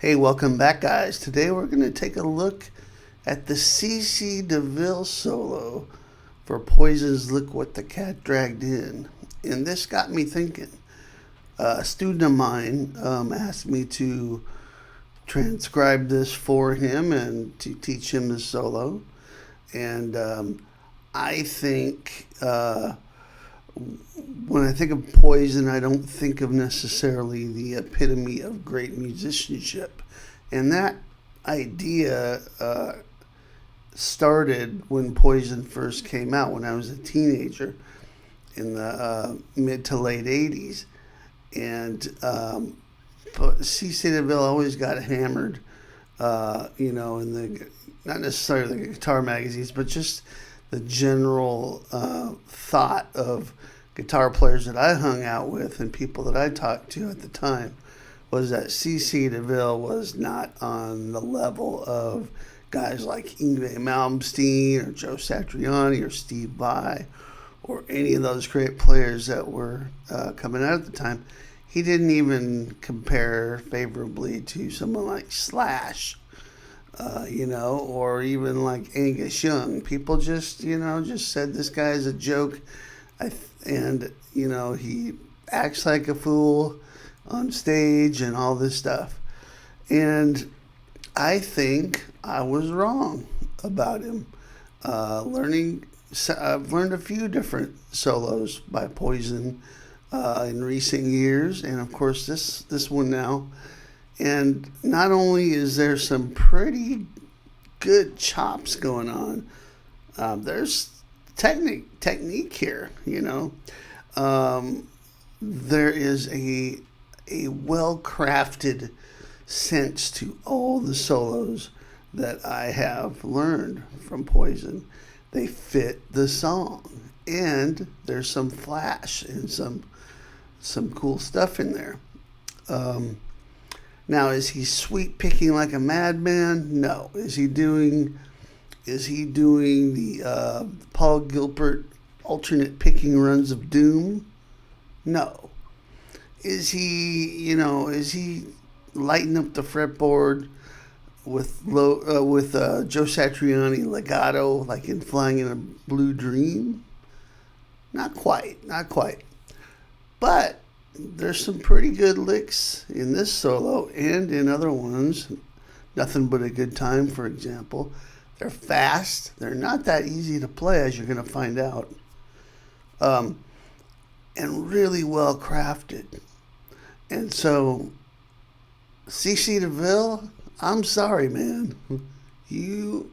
Hey, welcome back, guys. Today we're going to take a look at the Deville solo for Poison's Look What the Cat Dragged In. And this got me thinking. A student of mine asked me to transcribe this for him and to teach him the solo. And I think when I think of Poison, I don't think of necessarily the epitome of great musicianship. And that idea started when Poison first came out, when I was a teenager in the mid to late 80s. And C.C. Deville always got hammered, in the, not necessarily the guitar magazines, but just the general thought of guitar players that I hung out with and people that I talked to at the time was that C.C. Deville was not on the level of guys like Yngwie Malmsteen or Joe Satriani or Steve Vai or any of those great players that were coming out at the time. He didn't even compare favorably to someone like Slash, or even like Angus Young. People just said this guy's a joke. He acts like a fool on stage and all this stuff. And I think I was wrong about him. I've learned a few different solos by Poison in recent years, and of course this one now. And not only is there some pretty good chops going on, there's technique here. There is a well-crafted sense to all the solos that I have learned from Poison. They fit the song, and there's some flash and some cool stuff in there. Now, is he sweep picking like a madman? No. Is he doing the Paul Gilbert alternate picking runs of doom? No. Is he lighting up the fretboard with Joe Satriani legato like in Flying in a Blue Dream? Not quite. But there's some pretty good licks in this solo and in other ones. Nothing But a Good Time, for example. They're fast. They're not that easy to play, as you're going to find out. And really well crafted. And so, C.C. Deville, I'm sorry, man. You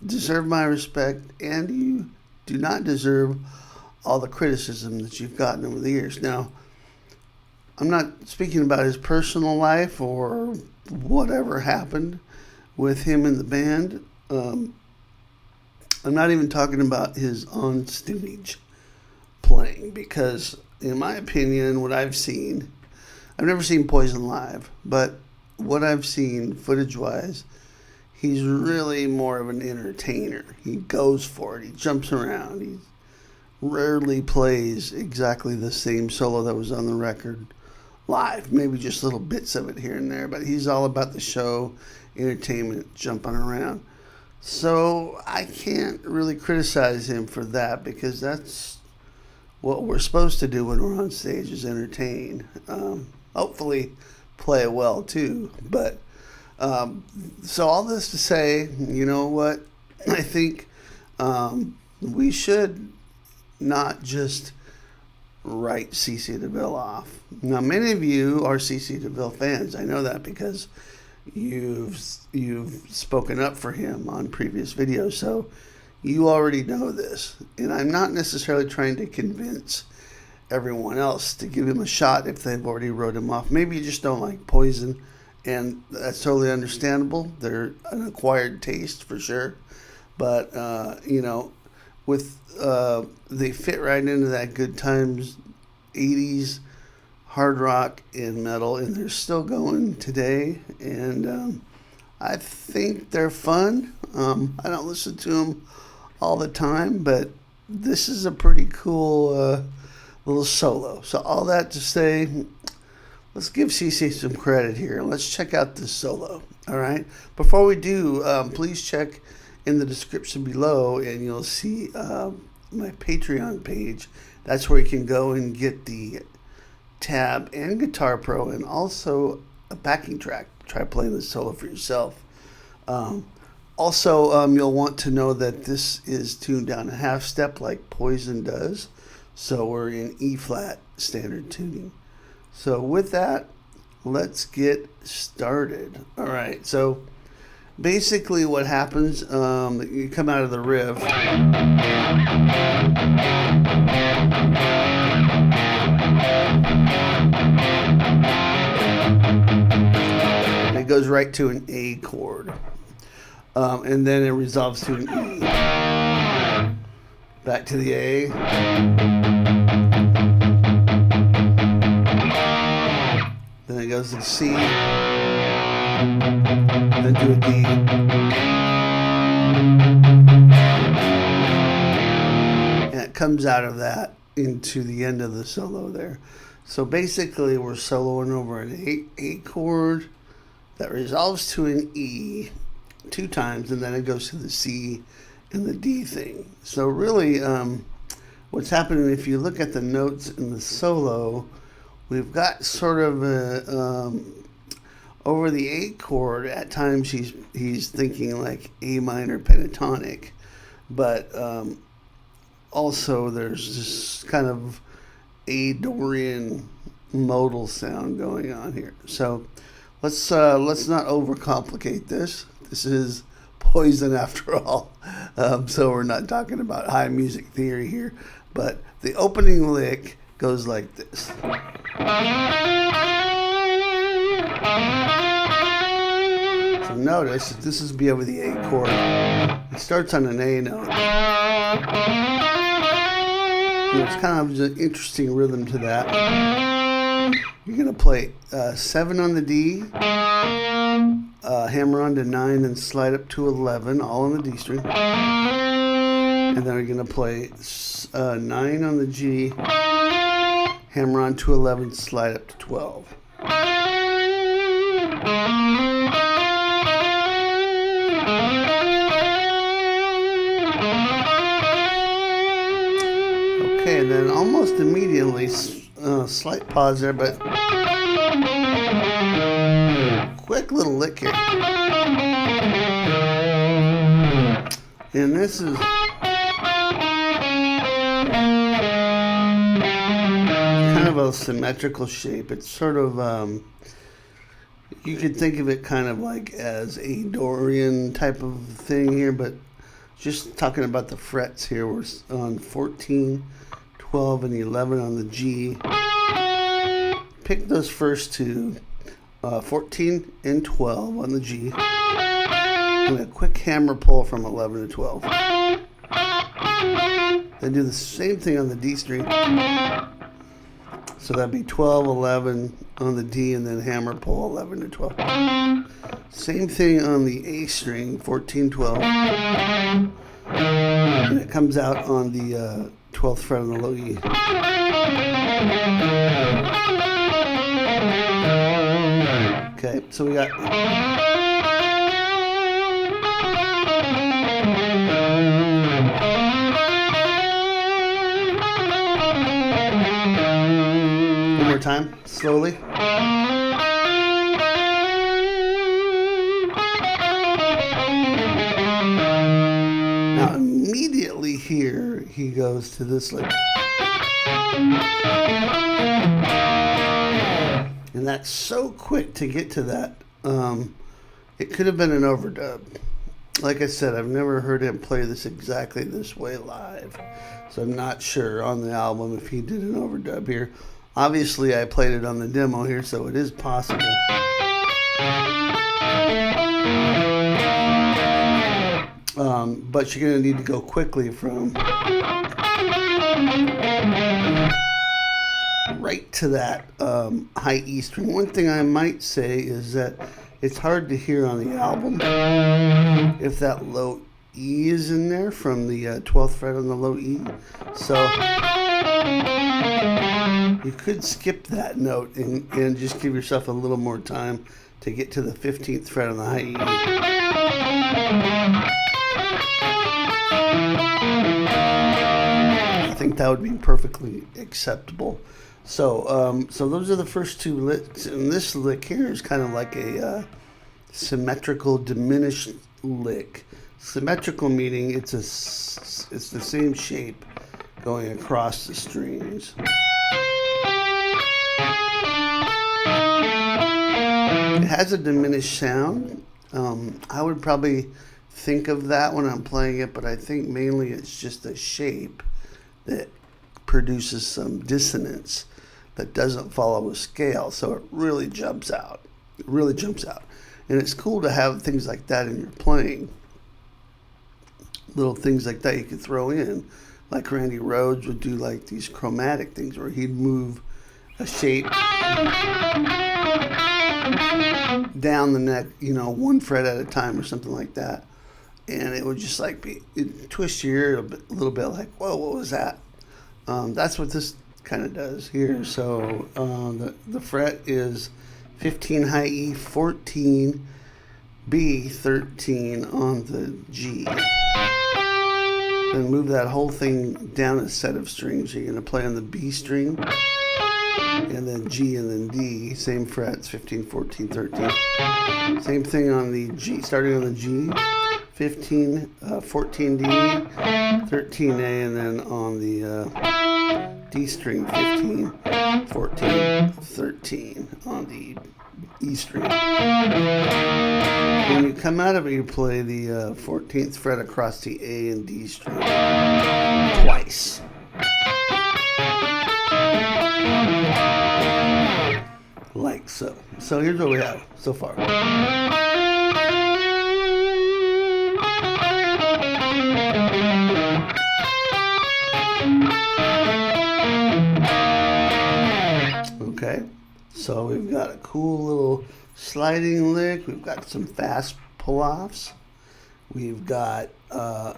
deserve my respect, and you do not deserve all the criticism that you've gotten over the years. Now, I'm not speaking about his personal life or whatever happened with him in the band. I'm not even talking about his on stage playing, because in my opinion, what I've seen, I've never seen Poison live, but what I've seen footage-wise, he's really more of an entertainer. He goes for it. He jumps around. He rarely plays exactly the same solo that was on the record live. Maybe just little bits of it here and there, but he's all about the show, entertainment, jumping around. So I can't really criticize him for that, because that's what we're supposed to do when we're on stage, is entertain. Hopefully play well too. But so all this to say, you know what? I think we should not just write C.C. Deville off. Now, many of you are C.C. Deville fans. I know that because you've spoken up for him on previous videos, so you already know this. And I'm not necessarily trying to convince everyone else to give him a shot if they've already wrote him off. Maybe you just don't like Poison, and that's totally understandable. They're an acquired taste for sure, but they fit right into that good times 80s hard rock and metal, and they're still going today. And I think they're fun. I don't listen to them all the time, but this is a pretty cool little solo. So all that to say, let's give CC some credit here. Let's check out this solo. All right. Before we do, please check in the description below, and you'll see my Patreon page. That's where you can go and get the tab and Guitar Pro, and also a backing track. Try playing this solo for yourself. Also, you'll want to know that this is tuned down a half step like Poison does. So we're in E flat standard tuning. So with that, let's get started. All right, so basically what happens, you come out of the riff. It goes right to an A chord. And then it resolves to an E. Back to the A. Then it goes to C. Then to a D. And it comes out of that into the end of the solo there. So basically we're soloing over an A chord that resolves to an E 2 times, and then it goes to the C and the D thing. So really, what's happening, if you look at the notes in the solo, we've got sort of a, over the A chord, at times he's thinking like A minor pentatonic, but also there's this kind of A Dorian modal sound going on here. So let's not overcomplicate this. This is Poison after all. So we're not talking about high music theory here, but the opening lick goes like this. So notice that this is B over the A chord. It starts on an A note. And there's kind of an interesting rhythm to that. You're going to play 7 on the D, hammer on to 9 and slide up to 11, all on the D string. And then we're going to play 9 on the G, hammer on to 11, slide up to 12. Okay, and then almost immediately, slight pause there, but quick little lick here. And this is kind of a symmetrical shape. It's sort of, you could think of it kind of like as a Dorian type of thing here, but just talking about the frets here, we're on 14, 12, and 11 on the G. Pick those first two, 14 and 12 on the G, and a quick hammer pull from 11 to 12. Then do the same thing on the D string. So that'd be 12, 11 on the D, and then hammer pull 11 to 12. Same thing on the A string, 14, 12. And it comes out on the 12th fret on the low E. Okay, so we got one more time, slowly. Now immediately here he goes to this like, and that's so quick to get to that. It could have been an overdub. Like I said, I've never heard him play this exactly this way live, so I'm not sure on the album if he did an overdub here. Obviously I played it on the demo here, so it is possible. But you're going to need to go quickly from right to that high E string. One thing I might say is that it's hard to hear on the album if that low E is in there from the 12th fret on the low E. So You could skip that note and just give yourself a little more time to get to the 15th fret on the high E. I think that would be perfectly acceptable. So, so those are the first two licks, and this lick here is kind of like a symmetrical diminished lick. Symmetrical meaning it's the same shape going across the strings. It has a diminished sound. I would probably think of that when I'm playing it, but I think mainly it's just a shape that produces some dissonance that doesn't follow a scale, so it really jumps out. It really jumps out. And it's cool to have things like that in your playing. Little things like that you could throw in. Like Randy Rhoads would do like these chromatic things where he'd move a shape down the neck, you know, one fret at a time or something like that. And it would just like twist your ear a little bit like, whoa, what was that? That's what this kind of does here. So the fret is 15 high E, 14 B, 13 on the G. Then move that whole thing down a set of strings. You're going to play on the B string, and then G, and then D. Same frets, 15, 14, 13. Same thing on the G, starting on the G, 15, 14 D, 13 A, and then on the D string, 15, 14, 13 on the E string. When you come out of it, you play the 14th fret across the A and D string twice. Like so. So here's what we have so far. Okay, so we've got a cool little sliding lick. We've got some fast pull-offs. We've got,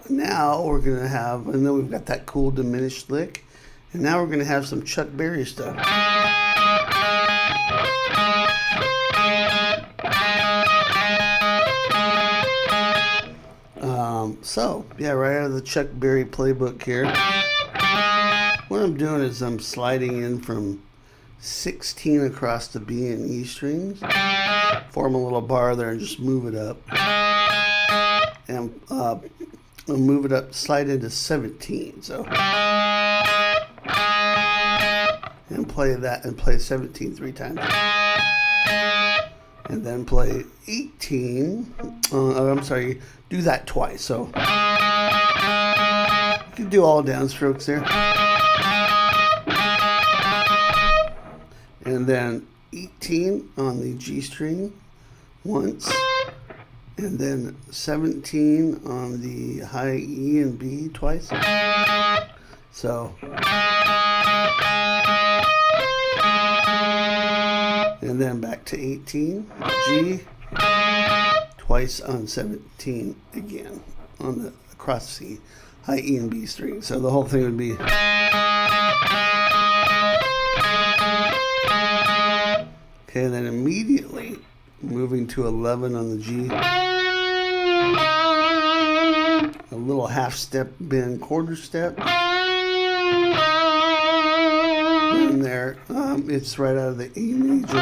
now we're going to have, and then we've got that cool diminished lick. And now we're going to have some Chuck Berry stuff. So, yeah, right out of the Chuck Berry playbook here. What I'm doing is I'm sliding in from 16 across the B and E strings, form a little bar there and just move it up, and move it up, slide into 17, so, and play that, and play 17 3 times, and then play 18, I'm sorry, do that twice, so, you can do all downstrokes there. And then 18 on the G string once, and then 17 on the high E and B twice. So, and then back to 18, G, twice on 17 again on the across the high E and B string. So the whole thing would be. Okay, then immediately moving to 11 on the G. A little half step bend quarter step. And there, it's right out of the E major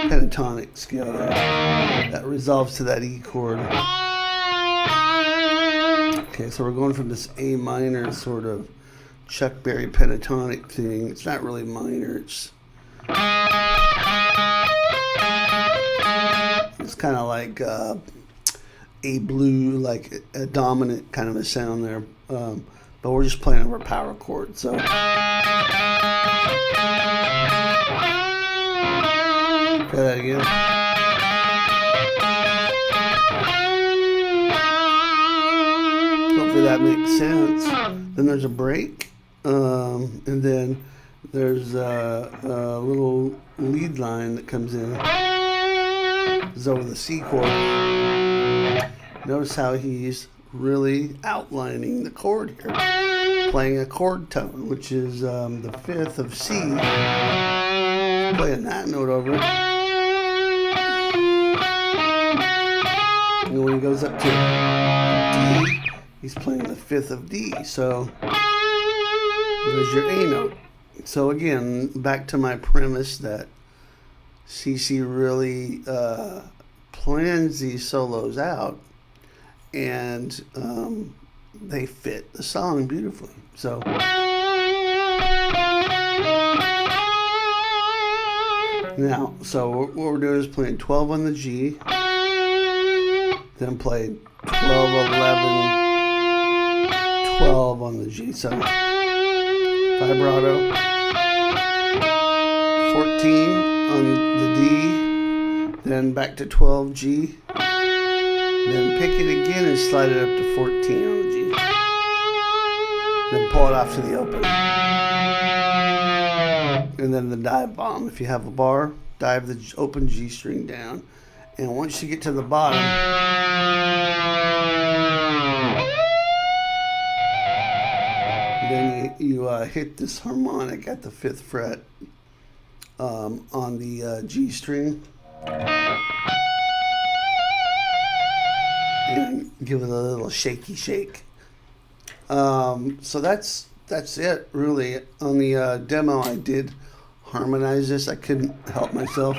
pentatonic scale there. That resolves to that E chord. Okay, so we're going from this A minor sort of Chuck Berry pentatonic thing. It's not really minor, it's kind of like a blue, like a dominant kind of a sound there, but we're just playing over a power chord, so try that again. Hopefully that makes sense. Then there's a break. And then there's a little lead line that comes in. It's over the C chord. Notice how he's really outlining the chord here. playing a chord tone, which is the fifth of C. Playing that note over it. And when he goes up to D, he's playing the fifth of D. So there's your A note. So again, back to my premise that CC really plans these solos out, and they fit the song beautifully. So now, so what we're doing is playing 12 on the G, then play 12, 11, 12 on the G. So vibrato, 14 on the D, then back to 12G, then pick it again and slide it up to 14 on the G, then pull it off to the open, and then the dive bomb. If you have a bar, dive the open G string down, and once you get to the bottom, then you hit this harmonic at the 5th fret on the G string, and give it a little shaky shake. So that's it, really. On the demo, I did harmonize this. I couldn't help myself.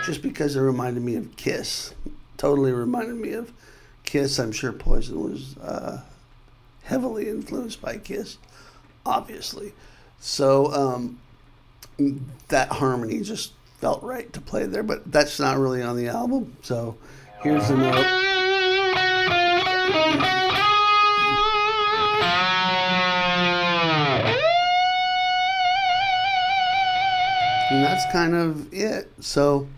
Just because it reminded me of Kiss. Totally reminded me of Kiss. I'm sure Poison was heavily influenced by Kiss, obviously. So that harmony just felt right to play there, but that's not really on the album. So here's the note. And that's kind of it. So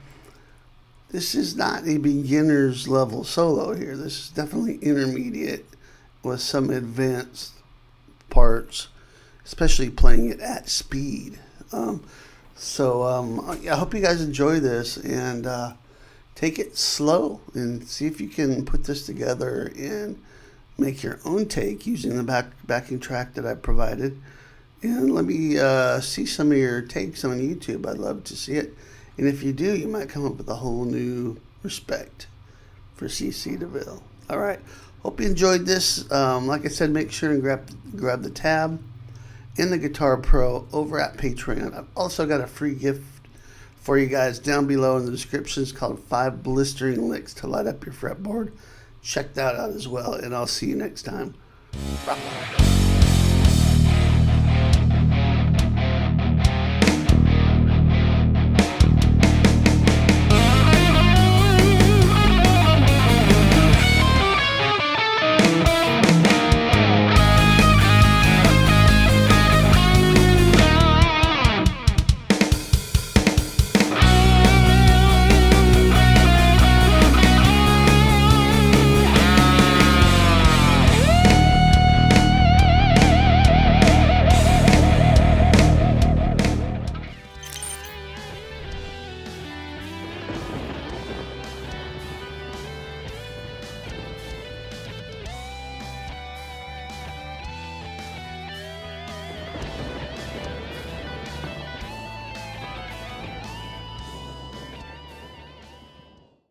this is not a beginner's level solo here. This is definitely intermediate with some advanced parts, especially playing it at speed. I hope you guys enjoy this, and take it slow and see if you can put this together and make your own take using the backing track that I provided. And let me see some of your takes on YouTube. I'd love to see it. And if you do, you might come up with a whole new respect for CC Deville. All right. Hope you enjoyed this. Like I said, make sure and grab the tab in the Guitar Pro over at Patreon. I've also got a free gift for you guys down below in the description. It's called 5 blistering licks to light up your fretboard. Check that out as well, and I'll see you next time. Rock on.